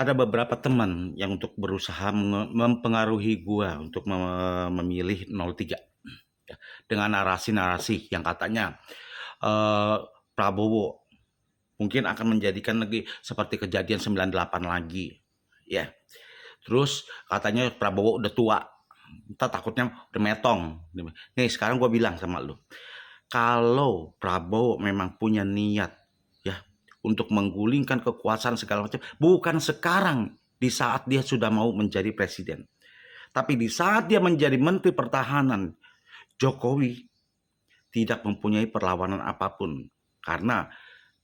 ada beberapa teman yang untuk berusaha mempengaruhi gua untuk memilih 03 ya, dengan narasi-narasi yang katanya Prabowo mungkin akan menjadikan lagi seperti kejadian 98 lagi ya. Terus katanya Prabowo udah tua, kita takutnya udah metong. Nih sekarang gue bilang sama lu, kalau Prabowo memang punya niat ya untuk menggulingkan kekuasaan segala macam, bukan sekarang di saat dia sudah mau menjadi presiden, tapi di saat dia menjadi menteri pertahanan, Jokowi tidak mempunyai perlawanan apapun karena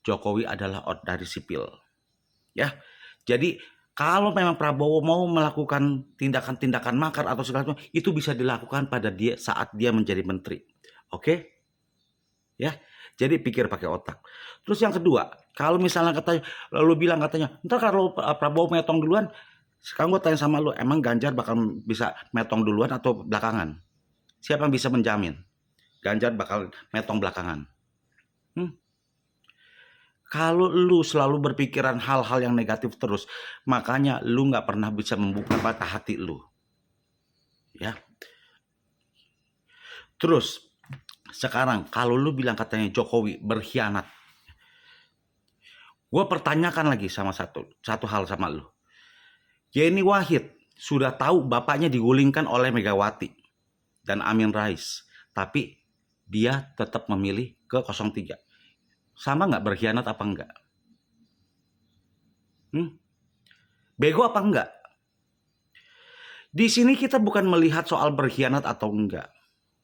Jokowi adalah dari sipil ya. Jadi kalau memang Prabowo mau melakukan tindakan-tindakan makar atau segala macam, itu bisa dilakukan pada dia saat dia menjadi menteri. Oke? Ya. Jadi pikir pakai otak. Terus yang kedua, kalau misalnya katanya lu bilang katanya, "Ntar kalau Prabowo metong duluan," sekarang gue tanya sama lu, emang Ganjar bakal bisa metong duluan atau belakangan? Siapa yang bisa menjamin Ganjar bakal metong belakangan? Kalau lu selalu berpikiran hal-hal yang negatif terus, makanya lu nggak pernah bisa membuka mata hati lu. Ya. Terus sekarang kalau lu bilang katanya Jokowi berkhianat, gue pertanyakan lagi sama satu hal sama lu. Yeni Wahid sudah tahu bapaknya digulingkan oleh Megawati dan Amin Rais, tapi dia tetap memilih ke 03. Sama nggak berkhianat apa enggak? Bego apa enggak? Di sini kita bukan melihat soal berkhianat atau enggak.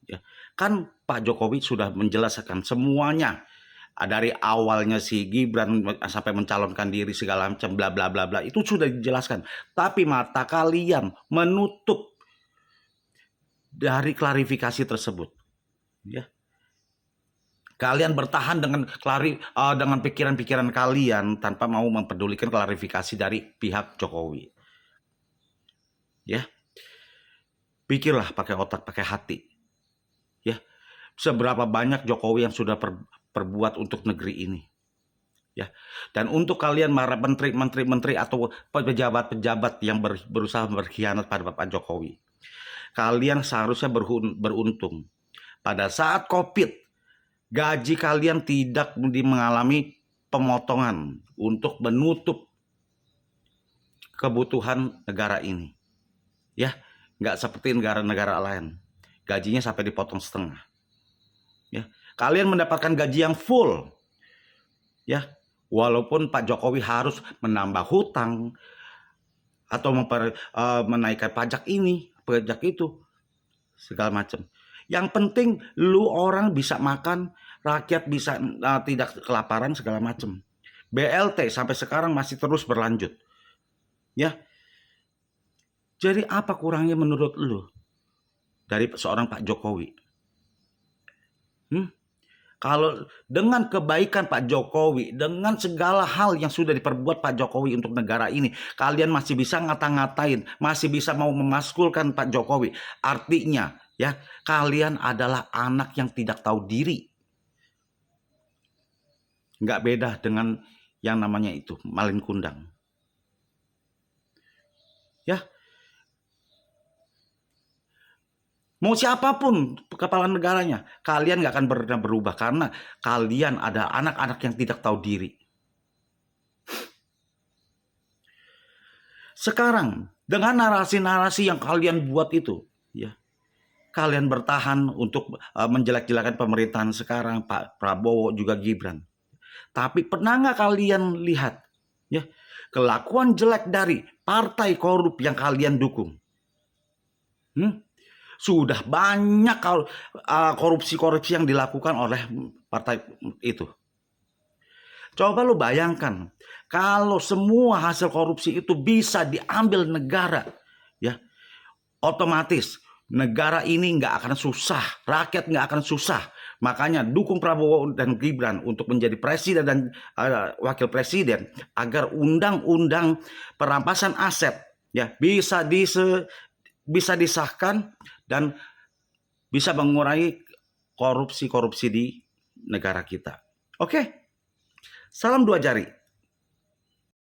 Ya, kan Pak Jokowi sudah menjelaskan semuanya. Dari awalnya si Gibran sampai mencalonkan diri segala macam bla bla bla bla itu sudah dijelaskan. Tapi mata kalian menutup dari klarifikasi tersebut. Ya. Kalian bertahan dengan dengan pikiran-pikiran kalian tanpa mau mempedulikan klarifikasi dari pihak Jokowi. Ya. Pikirlah pakai otak, pakai hati. Ya. Seberapa banyak Jokowi yang sudah perbuat untuk negeri ini. Ya. Dan untuk kalian para menteri atau pejabat-pejabat yang berusaha berkhianat pada Bapak Jokowi, kalian seharusnya beruntung. Pada saat Covid, gaji kalian tidak mengalami pemotongan untuk menutup kebutuhan negara ini. Ya, nggak seperti negara-negara lain. Gajinya sampai dipotong setengah. Ya, kalian mendapatkan gaji yang full. Ya, walaupun Pak Jokowi harus menambah hutang atau menaikkan pajak ini, pajak itu, segala macam. Yang penting lu orang bisa makan, rakyat bisa tidak kelaparan segala macam. BLT sampai sekarang masih terus berlanjut. Ya. Jadi apa kurangnya menurut lu dari seorang Pak Jokowi? Kalau dengan kebaikan Pak Jokowi, dengan segala hal yang sudah diperbuat Pak Jokowi untuk negara ini, kalian masih bisa ngata-ngatain, masih bisa mau memaskulkan Pak Jokowi. Artinya, ya, kalian adalah anak yang tidak tahu diri. Nggak beda dengan yang namanya itu, malin kundang. Ya. Mau siapapun kepala negaranya, kalian nggak akan pernah berubah karena kalian ada anak-anak yang tidak tahu diri. Sekarang dengan narasi-narasi yang kalian buat itu, ya, kalian bertahan untuk menjelek-jelekan pemerintahan sekarang, Pak Prabowo juga Gibran. Tapi pernah nggak kalian lihat, ya, kelakuan jelek dari partai korup yang kalian dukung? Sudah banyak korupsi-korupsi yang dilakukan oleh partai itu. Coba lu bayangkan, kalau semua hasil korupsi itu bisa diambil negara, ya, otomatis negara ini nggak akan susah, rakyat nggak akan susah. Makanya dukung Prabowo dan Gibran untuk menjadi presiden dan wakil presiden agar undang-undang perampasan aset, ya, bisa disahkan dan bisa mengurangi korupsi-korupsi di negara kita. Oke? Salam dua jari.